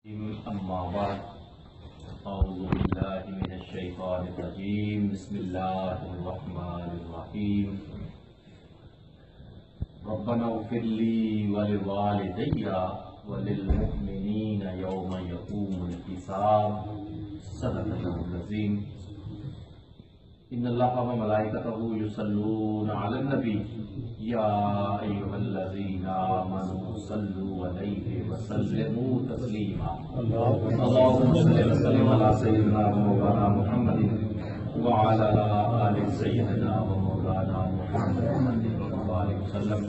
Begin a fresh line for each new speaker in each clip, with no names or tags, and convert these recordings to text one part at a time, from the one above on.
أما بعد أعوذ بالله من الشيطان الرجيم بسم الله الرحمن الرحيم ربنا اغفر لي ولوالدي وللمؤمنين يوم يقوم الحساب صدق الله العظيم إن الله وملائكته يصلون على النبي يا أيها الذين آمنوا صلوا عليه وسلموا تسليما اللهم صل وسلم على سيدنا ومولانا محمد وعلى آل سيدنا ومولانا محمد وبارك وسلم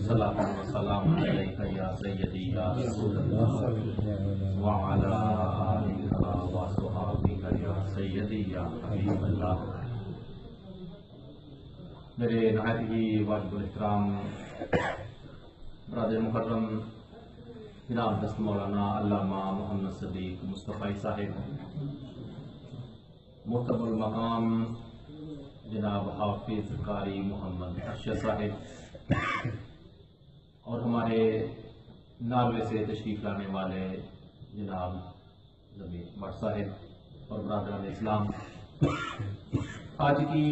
صلاة وسلام عليك يا سيدي يا رسول الله وعلى آلك وصحبك يا سيدي يا حبيب الله. میرے نہایت ہی واجب الاحترام برادر مکرم جناب دست مولانا علامہ محمد صدیق مصطفی صاحب، محترم المقام جناب حافظ قاری محمد ارشد صاحب، اور ہمارے ناروے سے تشریف لانے والے جناب ضمیر بٹ صاحب اور برادران اسلام، آج کی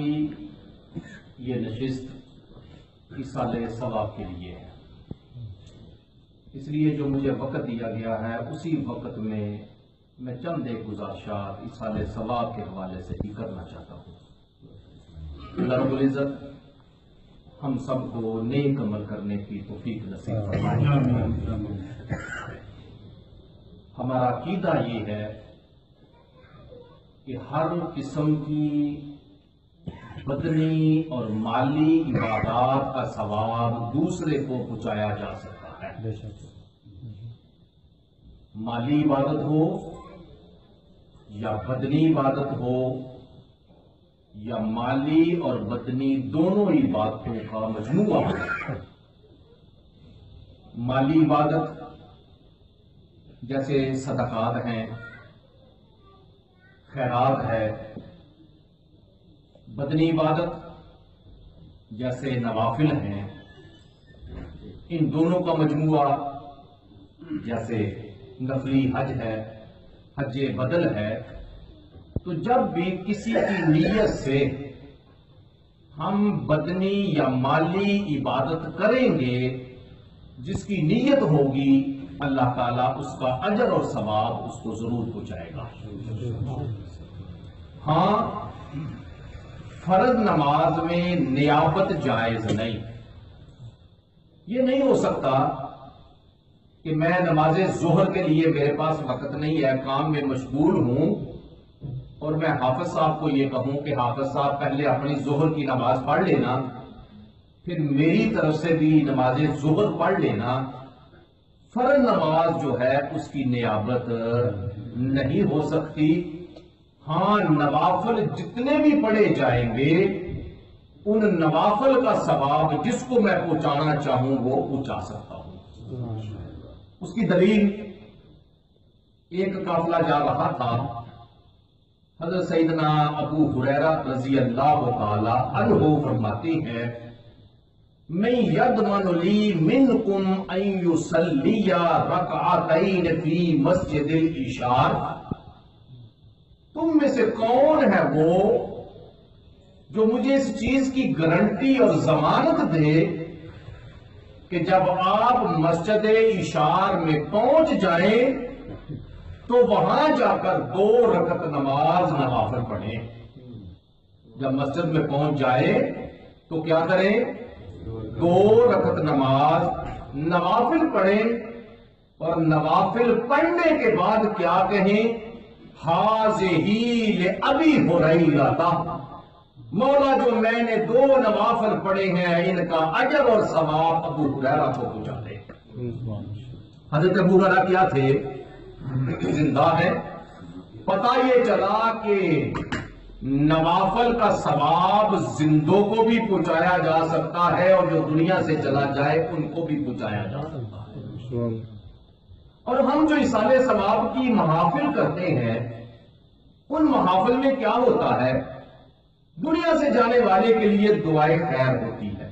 یہ نشست ایصال ثواب کے لیے ہے، اس لیے جو مجھے وقت دیا گیا ہے اسی وقت میں چند ایک گزارشات ایصال ثواب کے حوالے سے ہی کرنا چاہتا ہوں. اللہ رب العزت ہم سب کو نیک عمل کرنے کی توفیق نصیب فرمائے. ہمارا عقیدہ یہ ہے کہ ہر قسم کی بدنی اور مالی عبادات کا ثواب دوسرے کو پہنچایا جا سکتا ہے. مالی عبادت ہو یا بدنی عبادت ہو یا مالی اور بدنی دونوں عبادتوں کا مجموعہ ہو. مالی عبادت جیسے صدقات ہیں، خیرات ہے. بدنی عبادت جیسے نوافل ہیں، ان دونوں کا مجموعہ جیسے نفلی حج ہے، حج بدل ہے. تو جب بھی کسی کی نیت سے ہم بدنی یا مالی عبادت کریں گے، جس کی نیت ہوگی اللہ تعالیٰ اس کا اجر اور ثواب اس کو ضرور پہنچائے گا. ہاں، فرض نماز میں نیابت جائز نہیں. یہ نہیں ہو سکتا کہ میں نماز ظہر کے لیے میرے پاس وقت نہیں ہے، کام میں مشغول ہوں، اور میں حافظ صاحب کو یہ کہوں کہ حافظ صاحب پہلے اپنی ظہر کی نماز پڑھ لینا، پھر میری طرف سے بھی نماز ظہر پڑھ لینا. فرض نماز جو ہے اس کی نیابت نہیں ہو سکتی. ہاں، نوافل جتنے بھی پڑھے جائیں گے ان نوافل کا ثواب جس کو میں پہنچانا چاہوں وہ پہنچا سکتا ہوں. اس کی دلیل، ایک قافلہ جا رہا تھا، حضرت سیدنا ابو ہریرہ رضی اللہ تعالی عنہ فرماتے ہیں، من یضمن لی منکم ان یصلی رکعتین فی مسجد العشاء، تم میں سے کون ہے وہ جو مجھے اس چیز کی گارنٹی اور ضمانت دے کہ جب آپ مسجد اشار میں پہنچ جائیں تو وہاں جا کر 2 رکعت نماز نوافل پڑھیں. جب مسجد میں پہنچ جائے تو کیا کریں؟ 2 رکعت نماز نوافل پڑھیں، اور نوافل پڑھنے کے بعد کیا کہیں؟ حاذہ لأبی ہریرہ، مولا جو میں نے 2 نوافل پڑھے ہیں ان کا اجر اور ثواب ابو ہریرہ کو پہنچا دے. حضرت ابو ہریرہ کیا تھے؟ زندہ ہے. پتہ یہ چلا کہ نوافل کا ثواب زندوں کو بھی پہنچایا جا سکتا ہے، اور جو دنیا سے چلا جائے ان کو بھی پہنچایا جا سکتا ہے. اور ہم جو ایصال ثواب کی محافل کرتے ہیں، ان محافل میں کیا ہوتا ہے؟ دنیا سے جانے والے کے لیے دعائے خیر ہوتی ہے.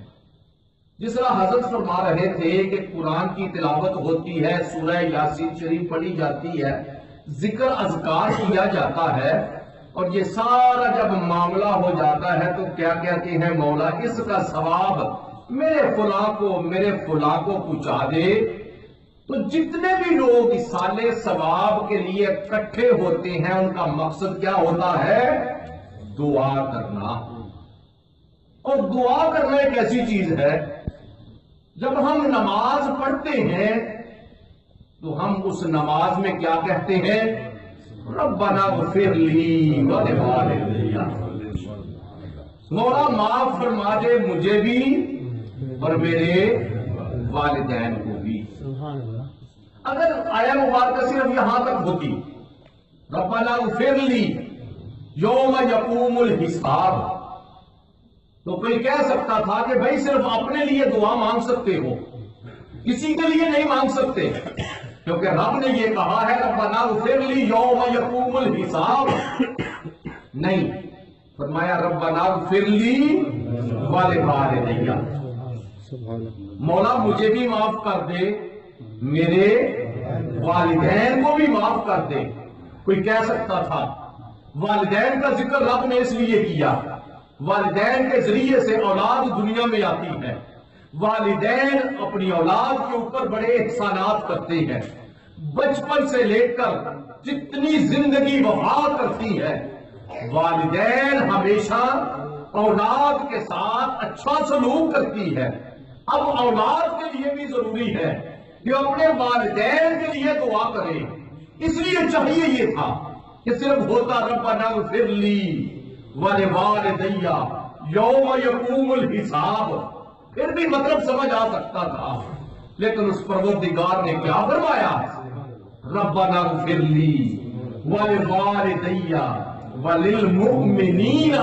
جس طرح حضرت فرما رہے تھے کہ قرآن کی تلاوت ہوتی ہے، سورہ یاسین شریف پڑھی جاتی ہے، ذکر اذکار کیا جاتا ہے، اور یہ سارا جب معاملہ ہو جاتا ہے تو کیا کہتے ہیں مولا اس کا ثواب میرے فلاں کو پہنچا دے. تو جتنے بھی لوگ اصال ثواب کے لیے اکٹھے ہوتے ہیں ان کا مقصد کیا ہوتا ہے؟ دعا کرنا. اور دعا کرنا ایک ایسی چیز ہے، جب ہم نماز پڑھتے ہیں تو ہم اس نماز میں کیا کہتے ہیں؟ ربنا اغفر لی ولوالدی، مولا معاف فرما دے مجھے بھی اور میرے والدین کو بھی. اگر آیا مبارکہ صرف یہاں تک ہوتی، ربنا اغفر لی یوم یقوم الحساب، تو کوئی کہہ سکتا تھا کہ بھائی صرف اپنے لیے دعا مانگ سکتے ہو، کسی کے لیے نہیں مانگ سکتے، کیونکہ رب نے یہ کہا ہے ربنا اغفر لی یوم یقوم الحساب. نہیں، فرمایا ربنا اغفر لی ولوالدی، مولا مجھے بھی معاف کر دے، میرے والدین کو بھی معاف کر دے. کوئی کہہ سکتا تھا والدین کا ذکر رب نے اس لیے کیا، والدین کے ذریعے سے اولاد دنیا میں آتی ہے، والدین اپنی اولاد کے اوپر بڑے احسانات کرتے ہیں، بچپن سے لے کر جتنی زندگی وفا کرتی ہے، والدین ہمیشہ اولاد کے ساتھ اچھا سلوک کرتی ہے. اب اولاد کے لیے بھی ضروری ہے کہ اپنے والدین کے لیے دعا کرے. اس لیے چاہیے یہ تھا کہ صرف ہوتا ربنا اغفر لی ولوالدی یوم یقوم الحساب، پھر بھی مطلب سمجھ آ سکتا تھا، لیکن اس پروردگار نے کیا فرمایا؟ ربنا اغفر لی ولوالدی وللمؤمنین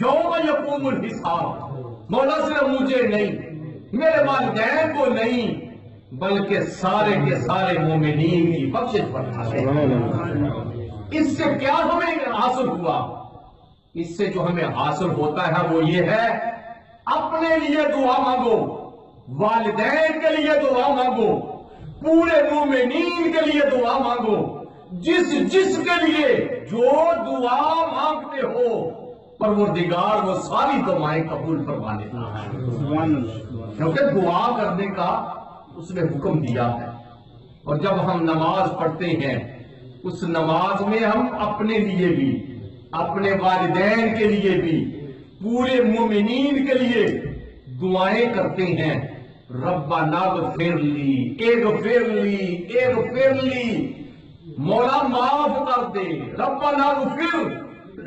یوم یقوم الحساب. مولا صرف مجھے نہیں، میرے والدین کو نہیں، بلکہ سارے کے سارے مومنین کی بخشش فرما دے. اس سے کیا ہمیں حاصل ہوا؟ اس سے جو ہمیں حاصل ہوتا ہے وہ یہ ہے، اپنے لیے دعا مانگو، والدین کے لیے دعا مانگو، پورے مومنین کے لیے دعا مانگو. جس کے لیے جو دعا مانگتے ہو پروردگار وہ ساری دعائیں قبول فرما لیتا ہے، کیونکہ دعا کرنے کا اس نے حکم دیا ہے. اور جب ہم نماز پڑھتے ہیں اس نماز میں ہم اپنے لیے بھی، اپنے والدین کے لیے بھی، پورے مومنین کے لیے دعائیں کرتے ہیں. ربنا اغفر لی، اغفر لی، اغفر لی، مولا معاف کر دے، ربنا اغفر،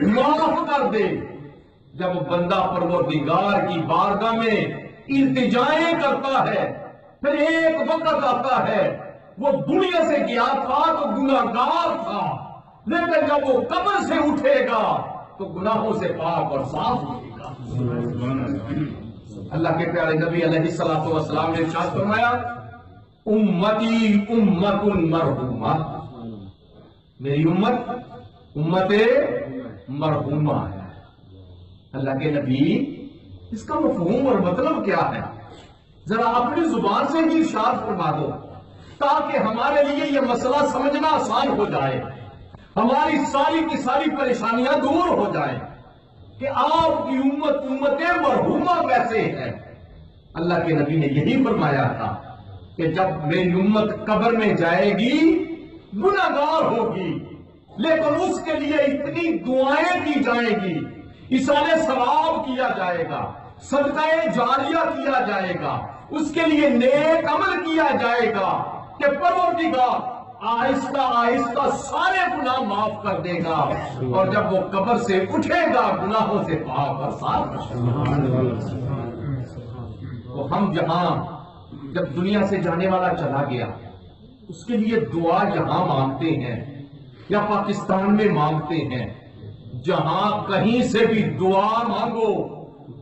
معاف کر دے. جب بندہ پروردگار کی بارگاہ میں التجائیں کرتا ہے، پھر ایک وقت آتا ہے وہ دنیا سے گیا تھا تو گناہگار تھا، لیکن جب وہ قبر سے اٹھے گا تو گناہوں سے پاک اور صاف اٹھے گا. اللہ کے پیارے نبی علیہ الصلوۃ والسلام نے ارشاد فرمایا امتی امت مرحومہ، میری امت مرحومہ ہے. اللہ کے نبی اس کا مفہوم اور مطلب کیا ہے؟ ذرا اپنی زبان سے بھی ارشاد فرما دو تاکہ ہمارے لیے یہ مسئلہ سمجھنا آسان ہو جائے، ہماری ساری کی ساری پریشانیاں دور ہو جائیں کہ آپ کی امت مرحومہ کیسے ہے. اللہ کے نبی نے یہی فرمایا تھا کہ جب میری امت قبر میں جائے گی گناہگار ہوگی، لیکن اس کے لیے اتنی دعائیں کی جائیں گی، اصال ثواب کیا جائے گا، صدقہ جاریہ کیا جائے گا، اس کے لیے نیک عمل کیا جائے گا کہ پروردگار آہستہ آہستہ سارے گناہ معاف کر دے گا، اور جب وہ قبر سے اٹھے گا گناہوں سے پاک اور صاف. تو ہم جہاں جب دنیا سے جانے والا چلا گیا اس کے لیے دعا یہاں مانگتے ہیں یا پاکستان میں مانگتے ہیں، جہاں کہیں سے بھی دعا مانگو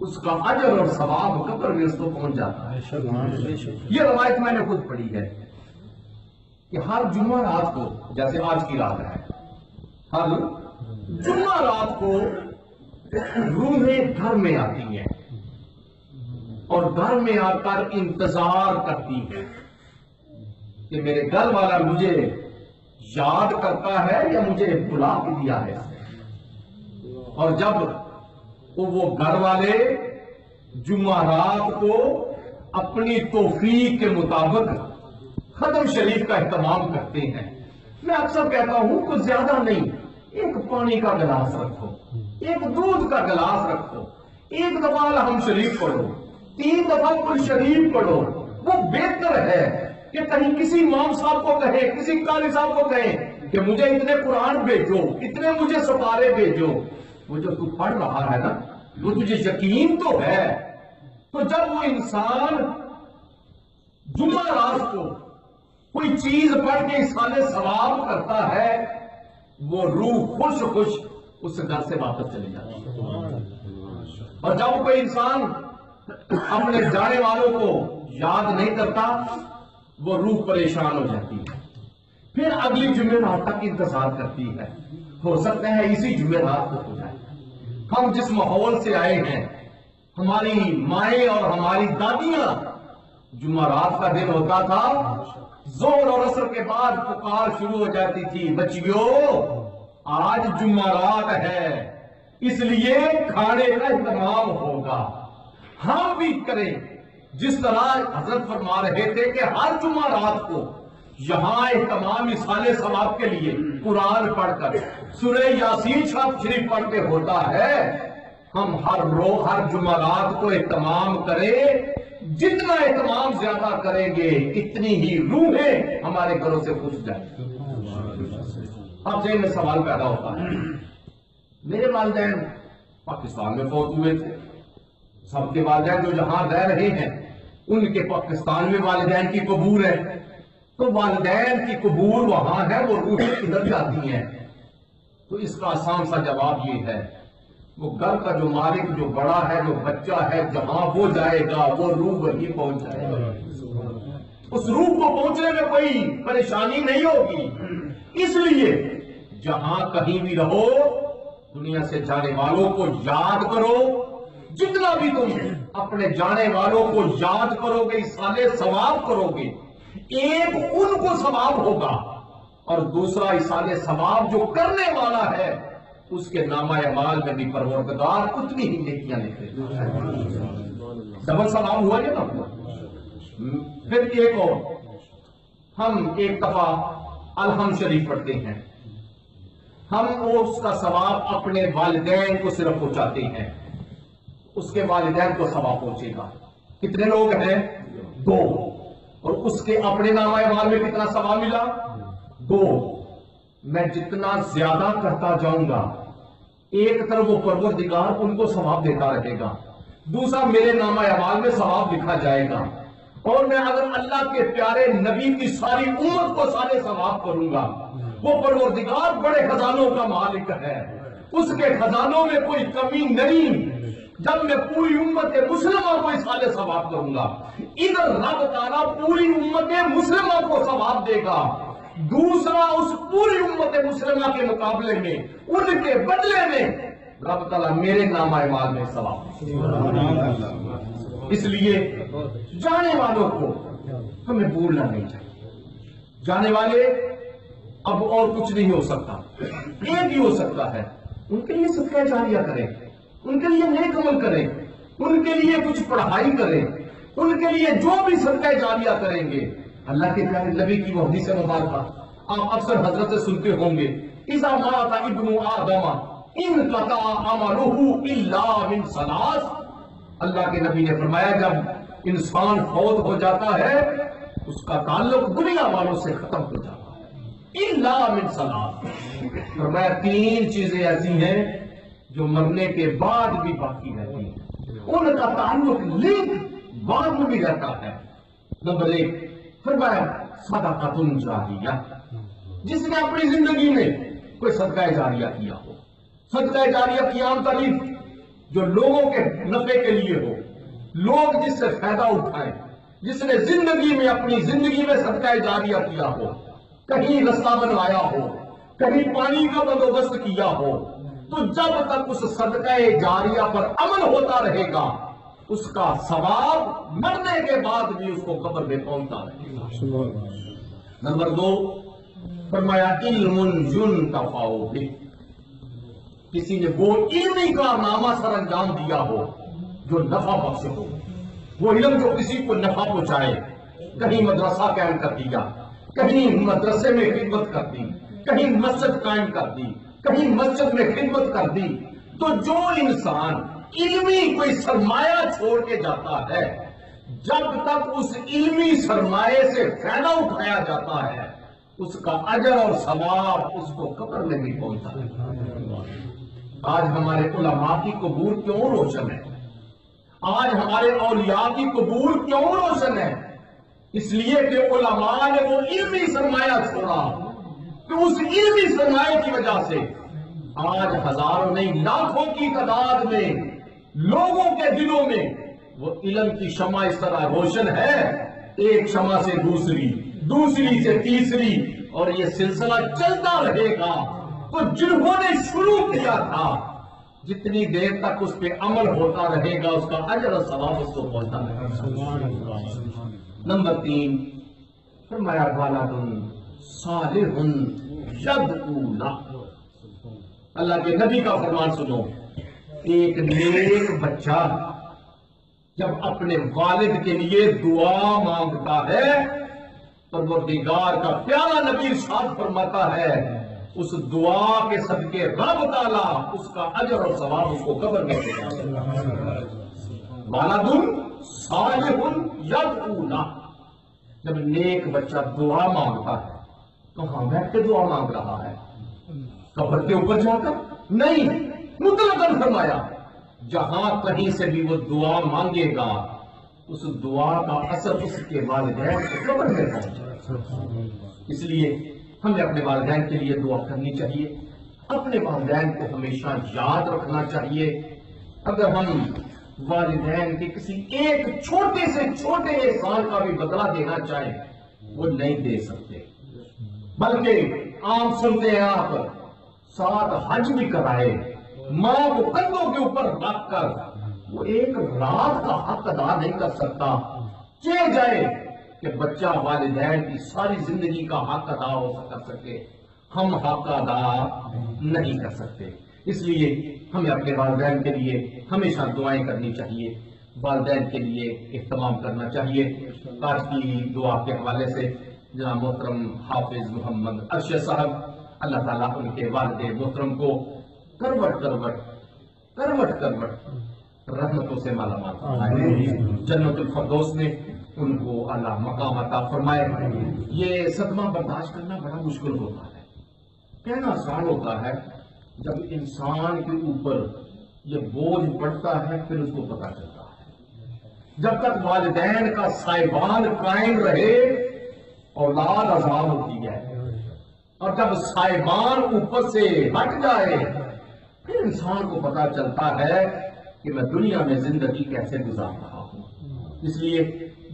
اس کا اجر اور ثواب قبر میں اس کو پہنچ جاتا ہے. یہ روایت میں نے خود پڑھی ہے کہ ہر جمعہ رات کو، جیسے آج کی رات ہے، ہر جمعہ رات کو روحیں گھر میں آتی ہیں اور گھر میں آ کر انتظار کرتی ہے کہ میرے گھر والا مجھے یاد کرتا ہے یا مجھے بلا کے دیا ہے. اور جب وہ گھر والے جمعرات کو اپنی توفیق کے مطابق ختم شریف کا اہتمام کرتے ہیں، میں اکثر کہتا ہوں کچھ زیادہ نہیں، ایک پانی کا گلاس رکھو، ایک دودھ کا گلاس رکھو، ایک دفعہ الحم شریف پڑھو، 3 دفعہ کل شریف پڑھو. وہ بہتر ہے کہ کہیں کسی امام صاحب کو کہیں، کسی قاری صاحب کو کہیں کہ مجھے اتنے قرآن بھیجو، اتنے مجھے سپارے بھیجو. وہ جو تو پڑھ رہا ہے نا، وہ تجھے یقین تو ہے. تو جب وہ انسان جمعرات کو کوئی چیز پڑھ کے ایصال ثواب کرتا ہے، وہ روح خوش خوش اس گھر سے واپس چلی جاتی ہے. اور جب کوئی انسان اپنے جانے والوں کو یاد نہیں کرتا، وہ روح پریشان ہو جاتی ہے، پھر اگلی جمعرات تک انتظار کرتی ہے. ہو سکتا ہے اسی جمعرات کو ہو جائے. ہم جس ماحول سے آئے ہیں، ہماری مائیں اور ہماری دادیاں، جمعرات کا دن ہوتا تھا، زور اور عصر کے بعد پکار شروع ہو جاتی تھی، بچیو آج جمعرات ہے اس لیے کھانے کا اہتمام ہوگا. ہم بھی کریں جس طرح حضرت فرما رہے تھے کہ ہر جمعرات کو یہاں اہتمام ایصال ثواب کے لیے قرآن پڑھ کر سورہ یاسین شریف پڑھ کے ہوتا ہے. ہم ہر جمعرات کو اہتمام کریں. جتنا اہتمام زیادہ کریں گے اتنی ہی روحیں ہمارے گھروں سے خوش جائیں گی. اب ذہن میں سوال پیدا ہوتا ہے، میرے والدین پاکستان میں فوت ہوئے تھے، سب کے والدین جو جہاں رہ رہے ہیں ان کے پاکستان میں والدین کی قبور ہے، تو والدین کی قبور وہاں ہے، وہ روحیں ادھر جاتی ہیں. تو اس کا آسان سا جواب یہ ہے، وہ گھر کا جو مالک جو بڑا ہے، جو بچہ ہے، جہاں وہ جائے گا وہ روح وہیں پہنچ جائے گا. اس روح کو پہنچنے میں کوئی پریشانی نہیں ہوگی. اس لیے جہاں کہیں بھی رہو دنیا سے جانے والوں کو یاد کرو. جتنا بھی تم اپنے جانے والوں کو یاد کرو گے، ایصال ثواب کرو گے، ایک ان کو ثواب ہوگا اور دوسرا ایصال ثواب جو کرنے والا ہے اس کے نامہ اعمال میں بھی پروردگار اتنی ہی نیکیاں لکھے. ڈبل ثواب ہوا یا نہ ہوا؟ پھر ایک اور، ہم ایک دفعہ الحم شریف پڑھتے ہیں، ہم اس کا ثواب اپنے والدین کو صرف پہنچاتے ہیں، اس کے والدین کو ثواب پہنچے گا. کتنے لوگ ہیں؟ 2. اور اس کے اپنے نامہ اعمال میں کتنا ثواب ملا؟ 2. میں جتنا زیادہ کرتا جاؤں گا، ایک طرف وہ پروردگار ان کو ثواب دیتا رہے گا، دوسرا میرے نامہ اعمال میں ثواب لکھا جائے گا. اور میں اگر اللہ کے پیارے نبی کی ساری امت کو سارے ثواب کروں گا، وہ پروردگار بڑے خزانوں کا مالک ہے، اس کے خزانوں میں کوئی کمی نہیں. جب میں پوری امت مسلمہ کو ایصال ثواب کروں گا، ادھر رب تعالیٰ پوری امت مسلمہ کو ثواب دے گا، دوسرا اس پوری امت مسلمہ کے مقابلے میں ان کے بدلے میں رب تعالیٰ میرے نامہ اعمال میں ثواب. اس لیے جانے والوں کو ہمیں بھولنا نہیں چاہیے. جانے والے اب اور کچھ نہیں ہو سکتا، ایک ہی ہو سکتا ہے، ان کے لیے صدقہ جاریہ کریں، ان کے لیے نیک عمل کریں، ان کے لیے کچھ پڑھائی کریں، ان کے لیے جو بھی صدقہ جاریہ کریں گے. اللہ کے پیارے نبی کی وہ حدیث مبارکہ آپ اکثر حضرت سے سنتے ہوں گے، اذا مات ابن آدم انقطع عملہ الا من ثلاث. اللہ کے نبی نے فرمایا جب انسان فوت ہو جاتا ہے اس کا تعلق دنیا والوں سے ختم ہو جاتا ہے، الا من ثلاث. فرمایا 3 چیزیں ایسی ہیں جو مرنے کے بعد بھی باقی رہتی ہیں، ان کا تعلق لنک بعد میں بھی رہتا ہے. نمبر 1 فرمایا صدقۃ جاریہ، جس نے اپنی زندگی میں کوئی صدقہ جاریہ کیا ہو. صدقہ جاریہ کی عام تعریف جو لوگوں کے نفع کے لیے ہو، لوگ جس سے فائدہ اٹھائیں، جس نے زندگی میں اپنی زندگی میں صدقہ جاریہ کیا ہو، کہیں رستہ بنوایا ہو، کہیں پانی کا بندوبست کیا ہو، تو جب تک اس صدقہ جاریہ پر عمل ہوتا رہے گا اس کا ثواب مرنے کے بعد بھی اس کو قبر میں پہنچتا رہے گا۔ نمبر 2 فرمایا علم ينتفع به، کسی نے وہ علمی کارنامہ سر انجام دیا ہو جو نفع بخش ہو، وہ علم جو کسی کو نفع پہنچائے، کہیں مدرسہ قائم کر دیا، کہیں مدرسے میں خدمت کر دی، کہیں مسجد قائم کر دی، کہیں مسجد میں خدمت کر دی، تو جو انسان علمی کوئی سرمایہ چھوڑ کے جاتا ہے، جب تک اس علمی سرمایے سے فائدہ اٹھایا جاتا ہے، اس کا اجر اور ثواب اس کو قبر میں بھی پہنچتا ہے۔ آج ہمارے علماء کی قبور کیوں روشن ہے؟ آج ہمارے اولیاء کی قبور کیوں روشن ہے؟ اس لیے کہ علماء نے وہ علمی سرمایہ چھوڑا، کہ اس علمی سرمایے کی وجہ سے آج ہزاروں نہیں لاکھوں کی تعداد میں لوگوں کے دلوں میں وہ علم کی شمع اس طرح روشن ہے، ایک شمع سے دوسری، دوسری سے تیسری، اور یہ سلسلہ چلتا رہے گا۔ تو جنہوں نے شروع کیا تھا، جتنی دیر تک اس پہ عمل ہوتا رہے گا، اس کا اجر و ثواب اس کو پہنچتا رہے گا۔ نمبر 3 فرمایا والد صالح یدعو لہ، اللہ کے نبی کا فرمان سنو، ایک نیک بچہ جب اپنے والد کے لیے دعا مانگتا ہے، پروردگار کا پیارا نبی ارشاد فرماتا ہے، اس دعا کے صدقے رب تعالیٰ اس کا اجر اور ثواب اس کو قبر میں دے گا۔ والد صالح یدعو لہ، جب نیک بچہ دعا مانگتا ہے، کہاں بیٹھ کے دعا مانگ رہا ہے؟ قبر کے اوپر جا کر نہیں، مطلقاً فرمایا جہاں کہیں سے بھی وہ دعا مانگے گا، اس دعا کا اثر اس کے والدین کو قبر میں پہنچے۔ اس لیے ہمیں اپنے والدین کے لیے دعا کرنی چاہیے، اپنے والدین کو ہمیشہ یاد رکھنا چاہیے۔ اگر ہم والدین کے کسی ایک چھوٹے سے چھوٹے احسان کا بھی بدلہ دینا چاہیں، وہ نہیں دے سکتے، بلکہ عام سنتے ہیں آپ 7 حج بھی کرائے، ماں کو کندھوں کے اوپر رکھ کر وہ ایک رات کا حق ادا نہیں کر سکتا، چاہے جائے کہ بچہ والدین کی ساری زندگی کا حق ادا کر سکے، ہم حق ادا نہیں کر سکتے۔ اس لیے ہمیں اپنے والدین کے لیے ہمیشہ دعائیں کرنی چاہیے، والدین کے لیے اہتمام کرنا چاہیے۔ آج کی دعا کے حوالے سے جناب محترم حافظ محمد ارشد صاحب، اللہ تعالیٰ ان کے والد محترم کو کروٹ رحمتوں سے مالا مال فرمائے، جنت الفردوس میں ان کو اللہ مقام عطا فرمائے۔ یہ صدمہ برداشت کرنا بڑا مشکل ہوتا ہے، کہنا آسان ہوتا ہے، جب انسان کے اوپر یہ بوجھ پڑتا ہے پھر اس کو پتا چلتا ہے۔ جب تک والدین کا سائبان قائم رہے اولاد آزاد ہوتی ہے، اور جب سائبان اوپر سے ہٹ جائے پھر انسان کو پتا چلتا ہے کہ میں دنیا میں زندگی کیسے گزار رہا ہوں۔ اس لیے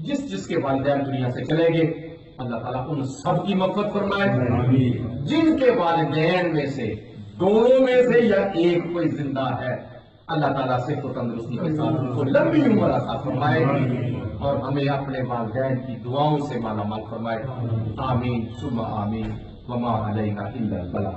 جس کے والدین دنیا سے چلیں گے، اللہ تعالیٰ ان سب کی مغفرت فرمائے۔ جن کے والدین میں سے دونوں میں سے یا ایک کوئی زندہ ہے، اللہ تعالیٰ صحت و تندرستی کے ساتھ ان کو لمبی عمر عطا فرمائے، اور ہمیں اپنے والدین کی دعاؤں سے مالا مال فرمائے۔ آمین ثم آمین، وما علینا الا البلاغ۔